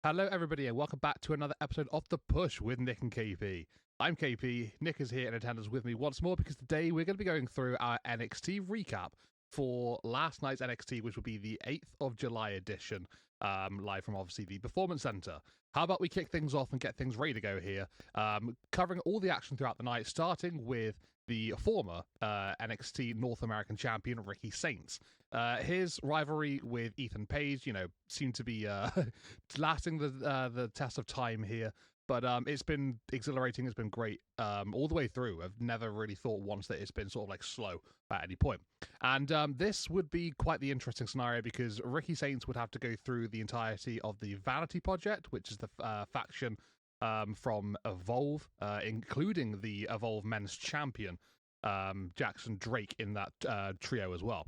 Hello, everybody, and welcome back to another episode of The Push with Nick and KP. I'm KP. Nick is here in attendance with me once more because today we're going to be going through our NXT recap for last night's NXT, which will be the 8th of July edition, live from obviously the Performance Center. How about we kick things off and get things ready to go here, covering all the action throughout the night, starting with the former NXT North American champion, Ricky Saints. His rivalry with Ethan Page, seemed to be lasting the test of time here. But it's been exhilarating. It's been great all the way through. I've never really thought once that it's been sort of like slow at any point. And this would be quite the interesting scenario because Ricky Saints would have to go through the entirety of the Vanity Project, which is the faction from Evolve, including the Evolve Men's Champion, Jackson Drake, in that trio as well.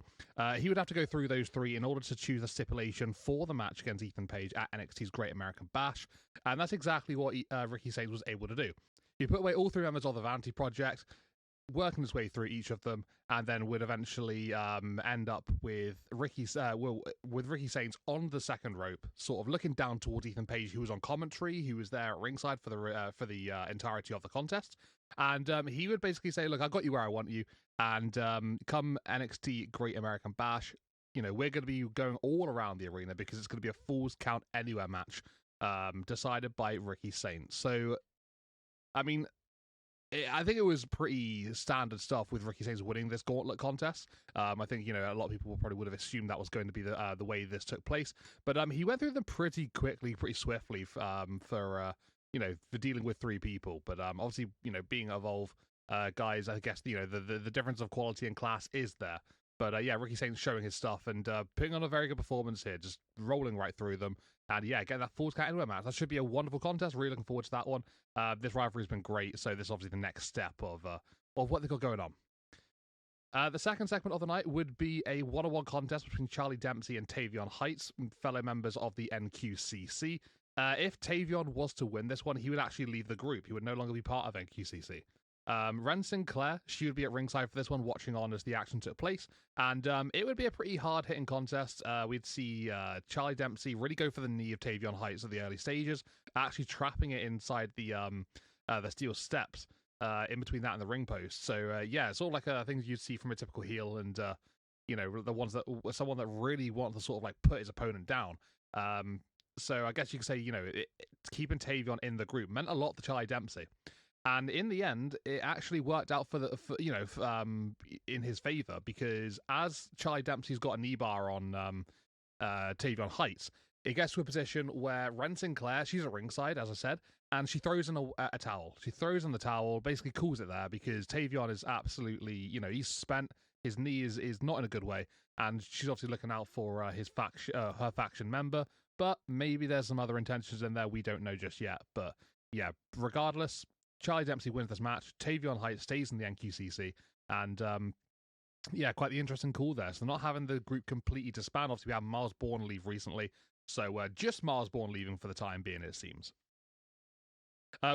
He would have to go through those three in order to choose a stipulation for the match against Ethan Page at NXT's Great American Bash, and that's exactly what Ricky Saints was able to do. He put away all three members of the Vanity Project, working his way through each of them, and then would eventually end up with Ricky Saints on the second rope, sort of looking down towards Ethan Page, who was on commentary, who was there at ringside for the entirety of the contest, and he would basically say, "Look, I got you where I want you, and come NXT Great American Bash, we're going to be going all around the arena because it's going to be a Falls Count Anywhere match, decided by Ricky Saints." So, I mean, I think it was pretty standard stuff with Ricky Saints winning this gauntlet contest. I think, a lot of people probably would have assumed that was going to be the way this took place. But he went through them pretty quickly, pretty swiftly for dealing with three people. But obviously, being Evolve guys, I guess, the difference of quality and class is there. But Ricky Saints showing his stuff and putting on a very good performance here, just rolling right through them. And getting that Falls Count Anywhere match. That should be a wonderful contest. Really looking forward to that one. This rivalry's been great, so this is obviously the next step of what they've got going on. The second segment of the night would be a one-on-one contest between Charlie Dempsey and Tavion Heights, fellow members of the NQCC. If Tavion was to win this one, he would actually leave the group. He would no longer be part of NQCC. Ren Sinclair, she would be at ringside for this one, watching on as the action took place, and it would be a pretty hard-hitting contest. We'd see Charlie Dempsey really go for the knee of Tavion Heights at the early stages, actually trapping it inside the steel steps in between that and the ring post. So it's all like things you'd see from a typical heel, and the ones that someone that really wants to sort of like put his opponent down. So I guess you could say keeping Tavion in the group meant a lot to Charlie Dempsey. And in the end, it actually worked out in his favor, because as Charlie Dempsey's got a knee bar on Tavion Heights, it gets to a position where Ren Sinclair, she's at ringside, as I said, and she throws in a towel. She throws in the towel, basically cools it there, because Tavion is absolutely, he's spent. His knee is not in a good way, and she's obviously looking out for her faction member. But maybe there's some other intentions in there we don't know just yet. But yeah, regardless, Charlie Dempsey wins this match. Tavion Heights stays in the NQCC, and quite the interesting call there. So not having the group completely disband. Obviously, we had Miles Bourne leave recently, so just Miles Bourne leaving for the time being, it seems.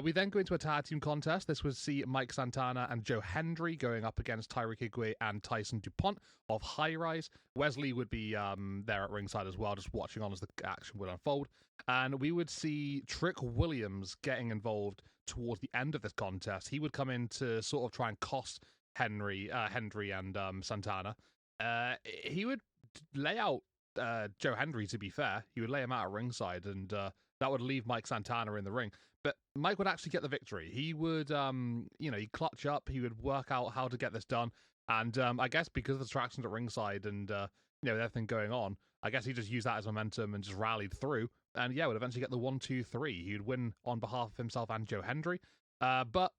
We then go into a tag team contest. This would see Mike Santana and Joe Hendry going up against Tyreek Igwe and Tyson DuPont of High Rise. Wesley would be there at ringside as well, just watching on as the action would unfold. And we would see Trick Williams getting involved towards the end of this contest. He would come in to sort of try and cost Hendry and Santana. He would lay out Joe Hendry, to be fair. He would lay him out at ringside, and that would leave Mike Santana in the ring. But Mike would actually get the victory. He would, he'd clutch up. He would work out how to get this done. And I guess because of the distractions at ringside and, everything going on, I guess he just used that as momentum and just rallied through. And would eventually get the 1-2-3. He'd win on behalf of himself and Joe Hendry. But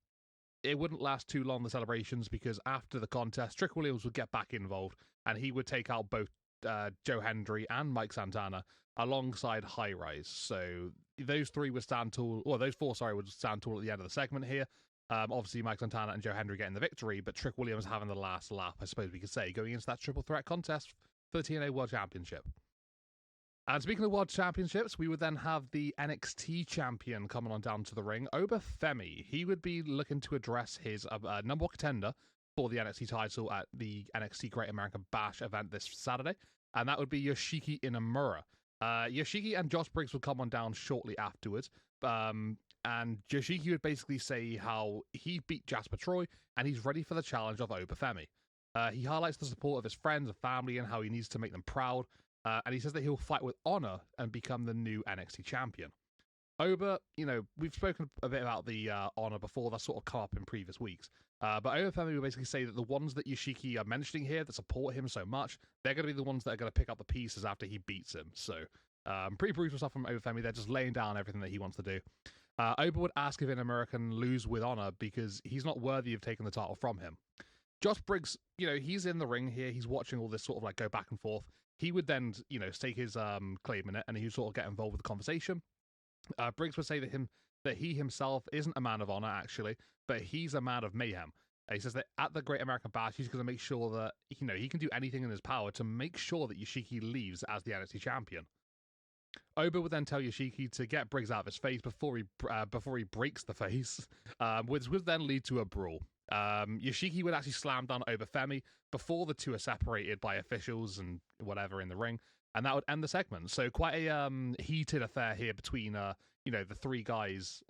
it wouldn't last too long, the celebrations, because after the contest, Trick Williams would get back involved, and he would take out both Joe Hendry and Mike Santana alongside High Rise. So those three would stand tall, or those four, would stand tall at the end of the segment here. Obviously, Mike Santana and Joe Hendry getting the victory, but Trick Williams having the last laugh, I suppose we could say, going into that triple threat contest for the TNA World Championship. And speaking of World Championships, we would then have the NXT champion coming on down to the ring, Oba Femi. He would be looking to address his number one contender for the NXT title at the NXT Great American Bash event this Saturday, and that would be Yoshiki Inamura. Yoshiki and Josh Briggs would come on down shortly afterwards. And Yoshiki would basically say how he beat Jasper Troy and he's ready for the challenge of Obafemi. He highlights the support of his friends and family and how he needs to make them proud. And he says that he'll fight with honor and become the new NXT champion. Oba, we've spoken a bit about the honor before. That's sort of come up in previous weeks. But Obafemi will basically say that the ones that Yoshiki are mentioning here that support him so much, they're going to be the ones that are going to pick up the pieces after he beats him. So pretty brutal stuff from Obafemi. They're just laying down everything that he wants to do. Oba would ask if an American lose with honor because he's not worthy of taking the title from him. Josh Briggs, he's in the ring here. He's watching all this sort of like go back and forth. He would then, stake his claim in it and he would sort of get involved with the conversation. Briggs would say that he himself isn't a man of honor, actually, but he's a man of mayhem. He says that at the Great American Bash, he's going to make sure that he can do anything in his power to make sure that Yoshiki leaves as the NXT champion. Oba would then tell Yoshiki to get Briggs out of his face before he breaks the face, which would then lead to a brawl. Yoshiki would actually slam down Obafemi before the two are separated by officials and whatever in the ring, and that would end the segment. So quite a heated affair here between the three guys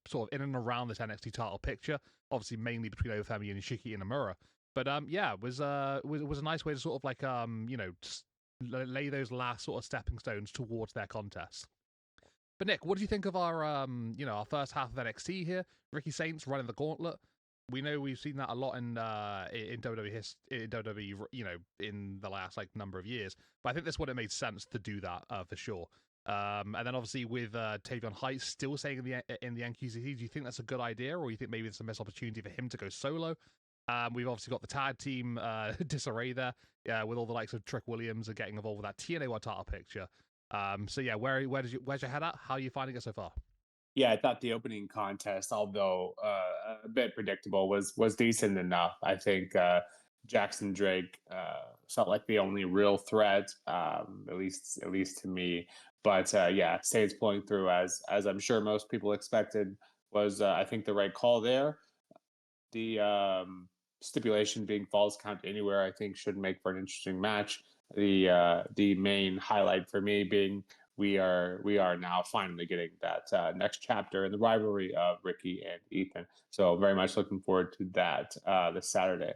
sort of in and around this NXT title picture. Obviously, mainly between Obafemi and Yoshiki and Nomura. But it was a nice way to sort of like just lay those last sort of stepping stones towards their contest. But Nick, what do you think of our our first half of NXT here? Ricky Saints running the gauntlet. We know we've seen that a lot in WWE, in the last number of years. But I think this one it made sense to do that for sure. And then obviously with Tavion Heights still saying in the NQCC, do you think that's a good idea, or you think maybe it's a missed opportunity for him to go solo? We've obviously got the tag team disarray there, with all the likes of Trick Williams getting involved with that TNA title picture. So yeah, where's your head at? How are you finding it so far? Yeah, I thought the opening contest, although a bit predictable, was decent enough. I think Jackson Drake felt like the only real threat, at least to me. But yeah, Saints pulling through as I'm sure most people expected was I think the right call there. The stipulation being Falls Count Anywhere, I think, should make for an interesting match. The main highlight for me being we are now finally getting that next chapter in the rivalry of Ricky and Ethan. So very much looking forward to that this Saturday.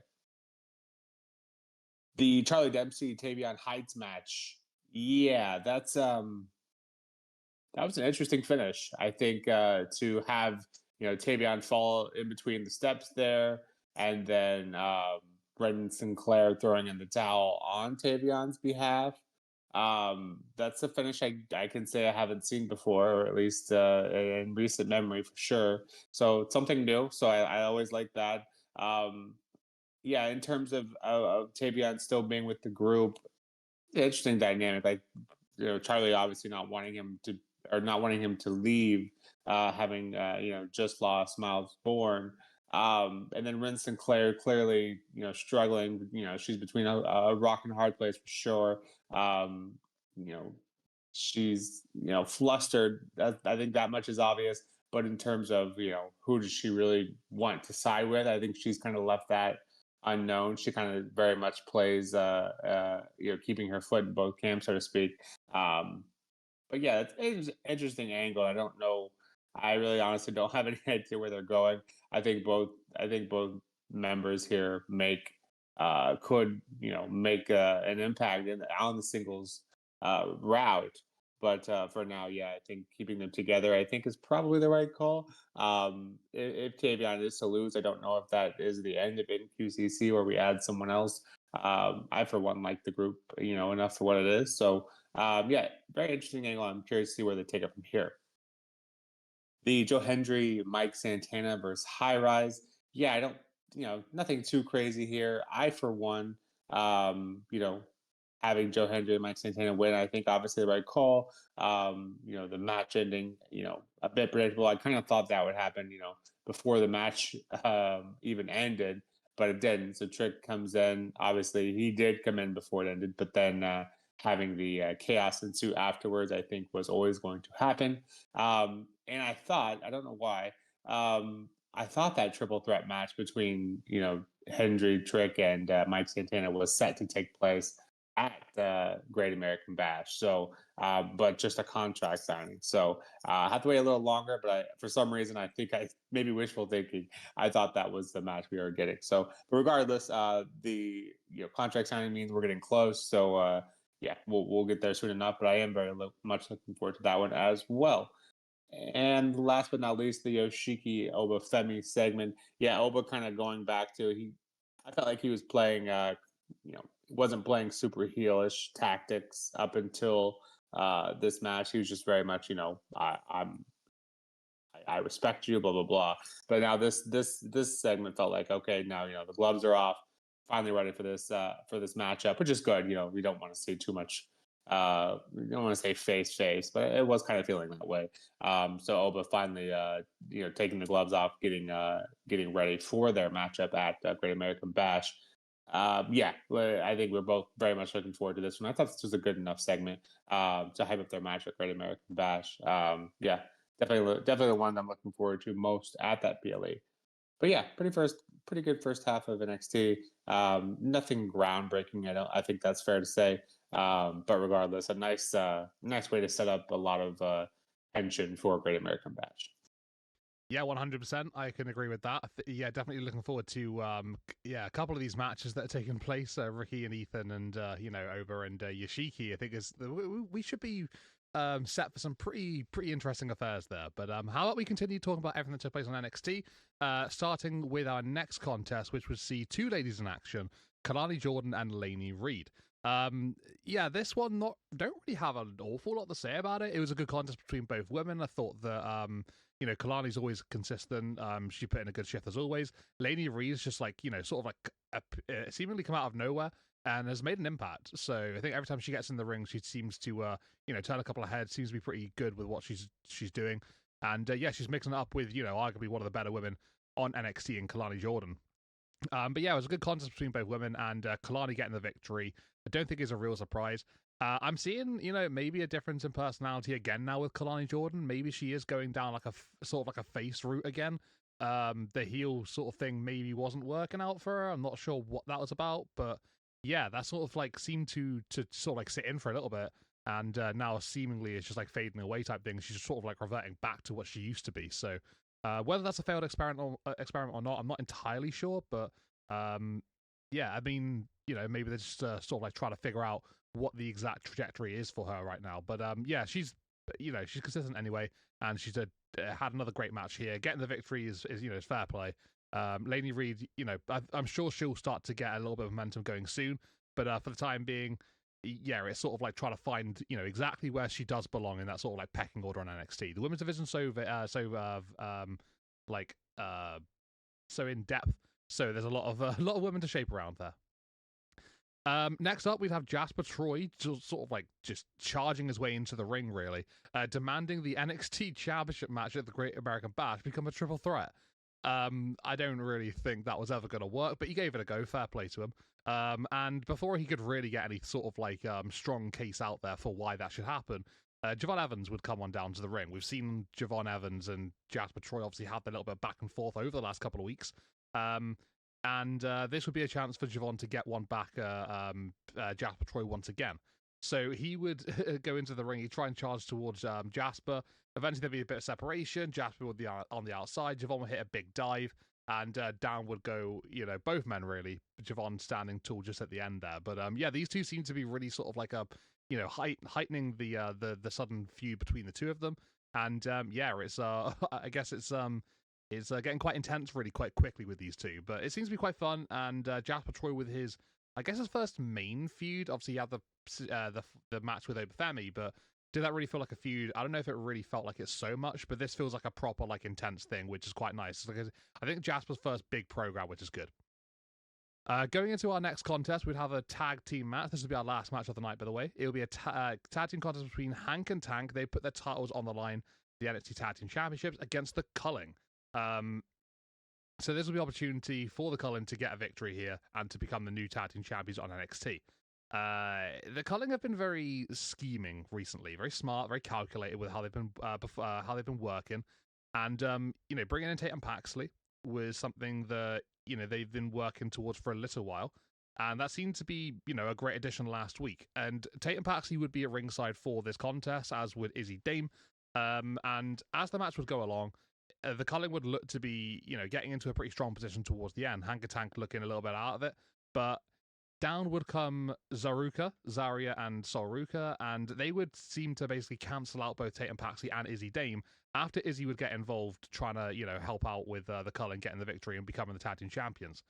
The Charlie Dempsey Tavion Heights match, yeah, that was an interesting finish. I think to have Tavion fall in between the steps there, and then Brendan Sinclair throwing in the towel on Tavion's behalf. That's a finish I can say I haven't seen before, or at least in recent memory for sure. So it's something new. So I always like that. Yeah, in terms of Tavion still being with the group, interesting dynamic. Like Charlie obviously not wanting him to leave, having just lost Miles Bourne. And then Ren Sinclair clearly, struggling. She's between a rock and a hard place for sure. Um, you know, she's flustered. I think that much is obvious. But in terms of who does she really want to side with, I think she's kind of left that unknown. She kind of very much plays, keeping her foot in both camps, so to speak. But yeah, it's an interesting angle. I don't know. I really honestly don't have any idea where they're going. I think both members here could make an impact on the singles route. But for now, yeah, I think keeping them together, I think, is probably the right call. If Tavion is to lose, I don't know if that is the end of NQCC or we add someone else. I, for one, like the group, enough for what it is. So, yeah, very interesting angle. I'm curious to see where they take it from here. The Joe Hendry, Mike Santana versus High Rise. Yeah, I don't, nothing too crazy here. I, for one, having Joe Hendry and Mike Santana win, I think obviously the right call. The match ending, a bit predictable. I kind of thought that would happen, before the match even ended, but it didn't. So Trick comes in. Obviously, he did come in before it ended, but then having the chaos ensue afterwards, I think, was always going to happen. And I thought, I don't know why, I thought that triple threat match between, Hendry, Trick, and Mike Santana was set to take place at Great American Bash. So, but just a contract signing. So I have to wait a little longer. But for some reason, I think I maybe wishful thinking. I thought that was the match we were getting. So, but regardless, the contract signing means we're getting close. So yeah, we'll get there soon enough. But I am very much looking forward to that one as well. And last but not least, the Yoshiki Oba Femi segment. Yeah, Oba kind of going back to he. I felt like he was playing, wasn't playing super heelish tactics up until this match. He was just very much, I respect you, blah blah blah. But now this segment felt like okay, now the gloves are off, finally ready for this matchup, which is good. We don't want to see too much. We don't want to say face, but it was kind of feeling that way. So Oba finally, taking the gloves off, getting ready for their matchup at Great American Bash. Yeah, I think we're both very much looking forward to this one. I thought this was a good enough segment to hype up their match at Great American Bash. Yeah, definitely one I'm looking forward to most at that PLE. But yeah, pretty good first half of NXT. Nothing groundbreaking. I think that's fair to say. But regardless, a nice way to set up a lot of tension for Great American Bash. Yeah, 100%. I can agree with that. Yeah, definitely looking forward to a couple of these matches that are taking place. Ricky and Ethan, and Oba and Yoshiki. I think we should be set for some pretty interesting affairs there. But how about we continue talking about everything that took place on NXT, starting with our next contest, which would see two ladies in action: Kalani Jordan and Lainey Reed. This one don't really have an awful lot to say about it. It was a good contest between both women. I thought that Kalani's always consistent. She put in a good shift as always. Lainey Reed's just sort of seemingly come out of nowhere and has made an impact. So I think every time she gets in the ring, she seems to turn a couple of heads. Seems to be pretty good with what she's doing. And she's mixing it up with arguably one of the better women on NXT in Kalani Jordan. But yeah, it was a good contest between both women, and Kalani getting the victory, I don't think is a real surprise. I'm seeing, maybe a difference in personality again now with Kalani Jordan. Maybe she is going down like a sort of like a face route again. The heel sort of thing maybe wasn't working out for her. I'm not sure what that was about, but yeah, that sort of seemed to sort of sit in for a little bit, and now seemingly it's just fading away type thing. She's sort of reverting back to what she used to be. So whether that's a failed experiment or not, I'm not entirely sure, but I mean, maybe they're just sort of trying to figure out what the exact trajectory is for her right now. But she's she's consistent anyway, and she's had another great match here. Getting the victory is fair play. Lainey Reed, I'm sure she'll start to get a little bit of momentum going soon, but for the time being, it's sort of trying to find exactly where she does belong in that sort of pecking order on NXT. The women's division so in depth, so there's a lot of women to shape around there. Next up, we'd have Jasper Troy just sort of just charging his way into the ring, really, demanding the NXT Championship match at the Great American Bash become a triple threat. I don't really think that was ever going to work, but he gave it a go. Fair play to him. And before he could really get any sort of strong case out there for why that should happen, Javon Evans would come on down to the ring. We've seen Javon Evans and Jasper Troy obviously had a little bit of back and forth over the last couple of weeks. And this would be a chance for Javon to get one back Jasper Troy once again. So he would go into the ring, he'd try and charge towards Jasper. Eventually there'd be a bit of separation. Jasper would be on the outside. Javon would hit a big dive, and down would go, both men really. Javon standing tall just at the end there. But these two seem to be really sort of heightening the sudden feud between the two of them. And it's I guess it's getting quite intense really quite quickly with these two, but it seems to be quite fun. And Jasper Troy with his first main feud. Obviously, he had the match with Obafemi, but did that really feel like a feud? I don't know if it really felt like it so much, but this feels like a proper intense thing, which is quite nice. I think Jasper's first big program, which is good. Going into our next contest, we'd have a tag team match. This will be our last match of the night, by the way. It will be a tag team contest between Hank and Tank. They put their titles on the line, the NXT Tag Team Championships, against the Culling. So this will be an opportunity for the Culling to get a victory here and to become the new tag team champions on NXT. The Culling have been very scheming recently, very smart, very calculated with how they've been working, and bringing in Tatum Paxley was something that they've been working towards for a little while. And that seemed to be, a great addition last week. And Tatum Paxley would be at ringside for this contest, as would Izzy Dame. And as the match would go along, the culling would look to be, getting into a pretty strong position towards the end. Hanka Tank looking a little bit out of it. But down would come Zarya and Soruka, and they would seem to basically cancel out both Tatum Paxley and Izzy Dame after Izzy would get involved trying to, help out with the culling, getting the victory and becoming the tag team champions.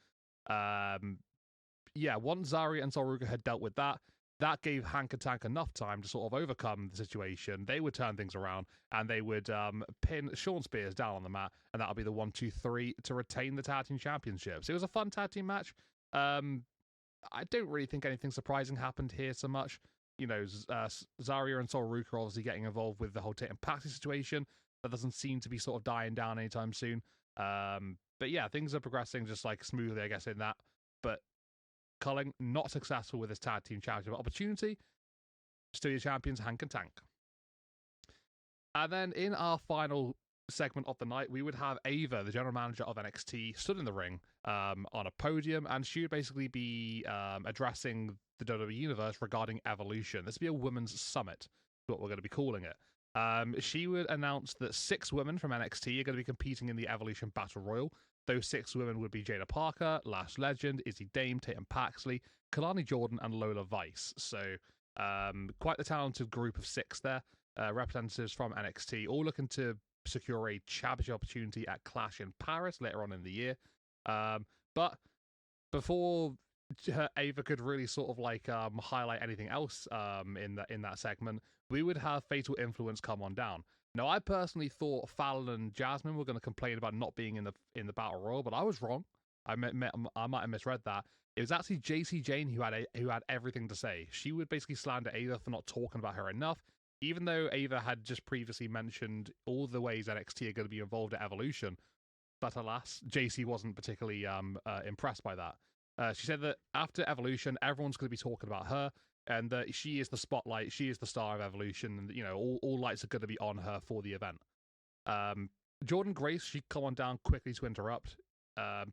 Once Zarya and Soruka had dealt with that, that gave Hanka Tank enough time to sort of overcome the situation. They would turn things around and they would pin Sean Spears down on the mat, and that'll be the 1-2-3 to retain the tag team championships. It was a fun tag team match. I don't really think anything surprising happened here so much. Zarya and Soruka are obviously getting involved with the whole Tatum Paxley situation. That doesn't seem to be sort of dying down anytime soon. But yeah, things are progressing just like smoothly, I guess, in that. But Culling not successful with his tag team championship opportunity. Still your champions, Hank and Tank. And then in our final segment of the night, we would have Ava, the general manager of NXT, stood in the ring on a podium, and she would basically be addressing the WWE Universe regarding Evolution. This would be a women's summit, what we're going to be calling it. She would announce that 6 women from NXT are going to be competing in the Evolution Battle Royal. Those 6 women would be Jada Parker, Lash Legend, Izzy Dame, Tatum Paxley, Kalani Jordan, and Lola Vice. So quite the talented group of 6 there, representatives from NXT, all looking to secure a championship opportunity at Clash in Paris later on in the year. But before Ava could really sort of like highlight anything else in that segment, we would have Fatal Influence come on down. Now, I personally thought Fallon and Jasmine were going to complain about not being in the Battle Royal, but I was wrong. I might have misread that. It was actually JC Jane who had everything to say. She would basically slander Ava for not talking about her enough, even though Ava had just previously mentioned all the ways NXT are going to be involved at Evolution. But alas, JC wasn't particularly impressed by that. She said that after Evolution, everyone's going to be talking about her, and that she is the spotlight, she is the star of Evolution, and all lights are going to be on her for the event. Jordan Grace, she'd come on down quickly to interrupt,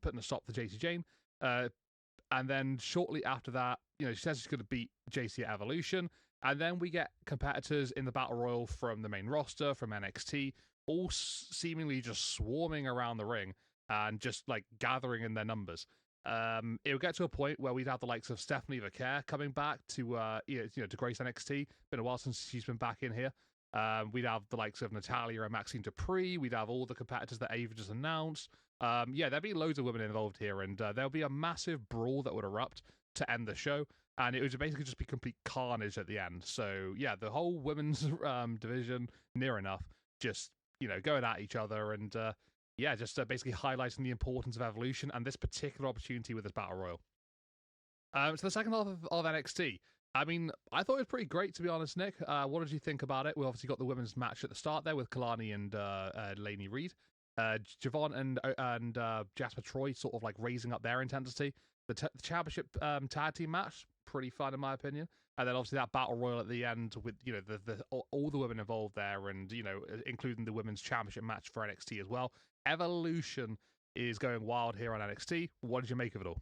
putting a stop to JC Jane. And then shortly after that, she says she's going to beat JC at Evolution. And then we get competitors in the Battle Royal from the main roster, from NXT, all seemingly just swarming around the ring and just like gathering in their numbers. It would get to a point where we'd have the likes of Stephanie Vaquer coming back to to grace NXT. Been a while since she's been back in here. We'd have the likes of Natalia and Maxine Dupree. We'd have all the competitors that Ava just announced. There'd be loads of women involved here, and there'll be a massive brawl that would erupt to end the show, and it would basically just be complete carnage at the end. So yeah, the whole women's division, near enough, just going at each other, and just basically highlighting the importance of Evolution and this particular opportunity with this Battle Royal. So the second half of NXT, I mean, I thought it was pretty great, to be honest, Nick. What did you think about it? We obviously got the women's match at the start there with Kalani and Lainey Reed. Javon and Jasper Troy sort of like raising up their intensity. The championship tag team match, pretty fun in my opinion. And then obviously that battle royal at the end with all the women involved there, and including the women's championship match for NXT as well. Evolution is going wild here on NXT. What did you make of it all?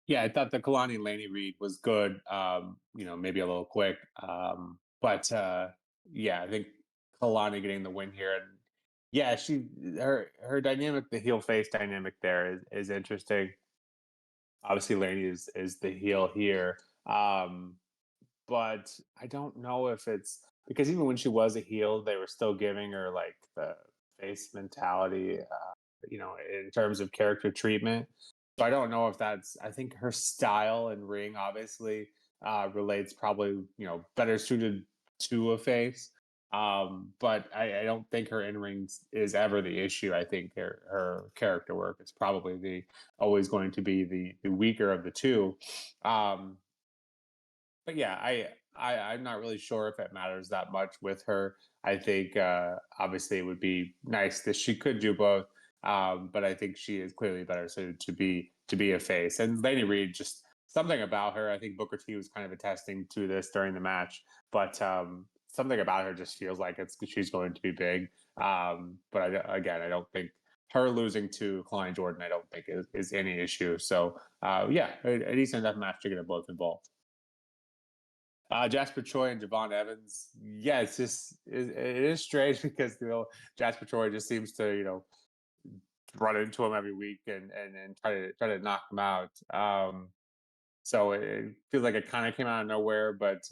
Yeah, I thought the Kalani Laney Reed was good. Maybe a little quick, but I think Kalani getting the win here, and yeah, her dynamic, the heel face dynamic there is interesting. Obviously, Laney is the heel here, but I don't know if it's because even when she was a heel, they were still giving her like the face mentality, in terms of character treatment. So I don't know if that's. I think her style and ring obviously relates probably better suited to a face. But I don't think her in ring is ever the issue. I think her character work is probably always going to be the weaker of the two. But yeah, I'm not really sure if it matters that much with her. I think obviously it would be nice that she could do both. But I think she is clearly better suited to be a face. And Lainey Reed, just something about her. I think Booker T was kind of attesting to this during the match, but something about her just feels like she's going to be big. But I don't think her losing to Klein Jordan, I don't think is any issue. So yeah, a decent enough match to get them both involved. Jasper Troy and Javon Evans. Yeah, it is strange because Jasper Troy just seems to run into him every week and try to knock him out. So it feels like it kind of came out of nowhere, but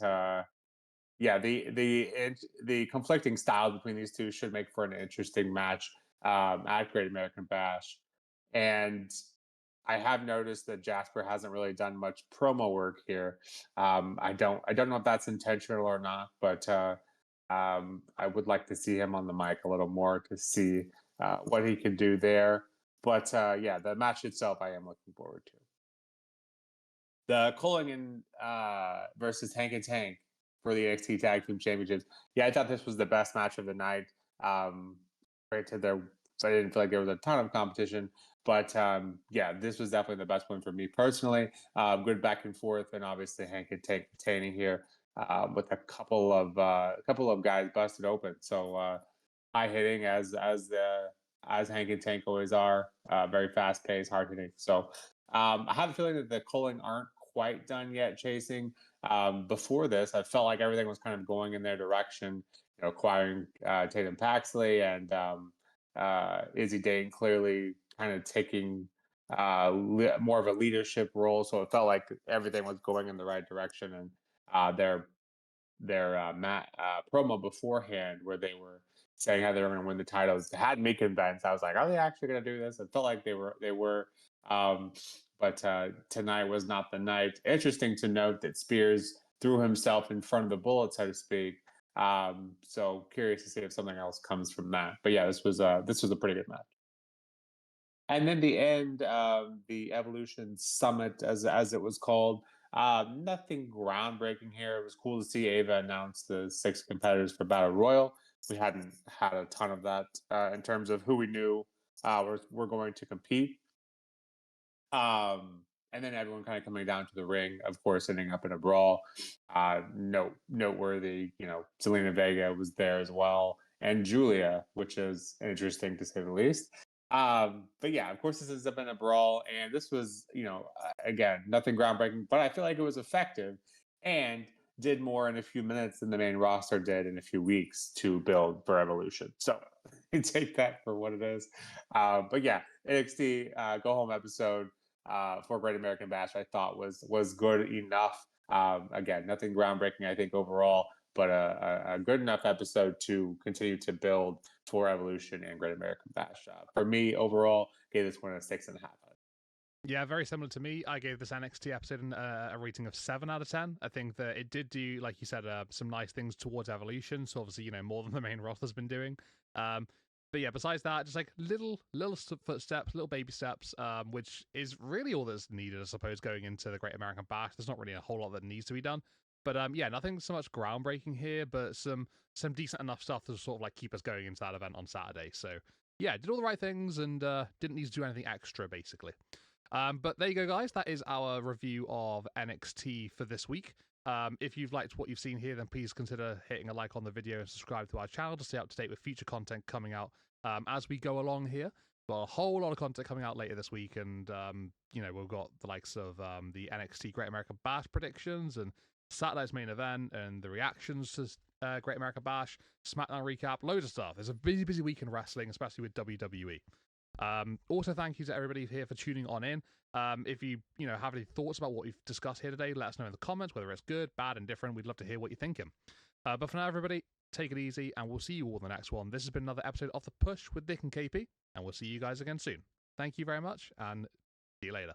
yeah, the conflicting styles between these two should make for an interesting match at Great American Bash. And I have noticed that Jasper hasn't really done much promo work here. I don't know if that's intentional or not, but I would like to see him on the mic a little more to see what he can do there. But yeah, the match itself, I am looking forward to. The Culligan versus Hank and Tank for the NXT Tag Team Championships. Yeah, I thought this was the best match of the night. Granted, I didn't feel like there was a ton of competition, but yeah, this was definitely the best one for me personally. Good back and forth, and obviously Hank and Tank retaining here with a couple of guys busted open. So high hitting as Hank and Tank always are. Very fast paced, hard hitting. So I have a feeling that the Culling aren't quite done yet chasing. Before this, I felt like everything was kind of going in their direction. Acquiring Tatum Paxley and Izzy Dane clearly kind of taking more of a leadership role. So it felt like everything was going in the right direction. And their promo beforehand, where they were saying how they were going to win the titles, had me convinced. I was like, are they actually going to do this? It felt like they were. But tonight was not the night. Interesting to note that Spears threw himself in front of the bullet, so to speak. So curious to see if something else comes from that. But yeah, this was a pretty good match. And then the end, the Evolution Summit, as it was called. Nothing groundbreaking here. It was cool to see Ava announce the 6 competitors for Battle Royal. We hadn't had a ton of that in terms of who we knew were going to compete. And then everyone kind of coming down to the ring, of course, ending up in a brawl. Noteworthy, Zelina Vega was there as well, and Julia, which is interesting to say the least. But yeah, of course, this has been a brawl, and this was, again, nothing groundbreaking, but I feel like it was effective and did more in a few minutes than the main roster did in a few weeks to build for Evolution. So take that for what it is. But yeah, NXT Go Home episode for Great American Bash, I thought was good enough. Again, nothing groundbreaking, I think, overall, but a good enough episode to continue to build for Evolution and Great American Bash. For me, overall, gave this one a 6.5. Yeah, very similar to me. I gave this NXT episode a rating of 7 out of 10. I think that it did do, like you said, some nice things towards Evolution. So obviously, more than the main roster's been doing. But yeah, besides that, just like little footsteps, little baby steps, which is really all that's needed, I suppose, going into the Great American Bash. There's not really a whole lot that needs to be done. But yeah, nothing so much groundbreaking here, but some decent enough stuff to sort of like keep us going into that event on Saturday. So yeah, did all the right things and didn't need to do anything extra, basically. But there you go, guys. That is our review of NXT for this week. If you've liked what you've seen here, then please consider hitting a like on the video and subscribe to our channel to stay up to date with future content coming out as we go along here. Got a whole lot of content coming out later this week, and we've got the likes of the NXT Great American Bash predictions and Saturday's main event and the reactions to Great American Bash, SmackDown recap, loads of stuff. It's a busy week in wrestling, especially with WWE. Also, thank you to everybody here for tuning on in. If you have any thoughts about what we've discussed here today, let us know in the comments, whether it's good, bad, indifferent. We'd love to hear what you're thinking. But for now, everybody, take it easy, and we'll see you all in the next one. This has been another episode of The Push with Nick and KP, and we'll see you guys again soon. Thank you very much, and see you later.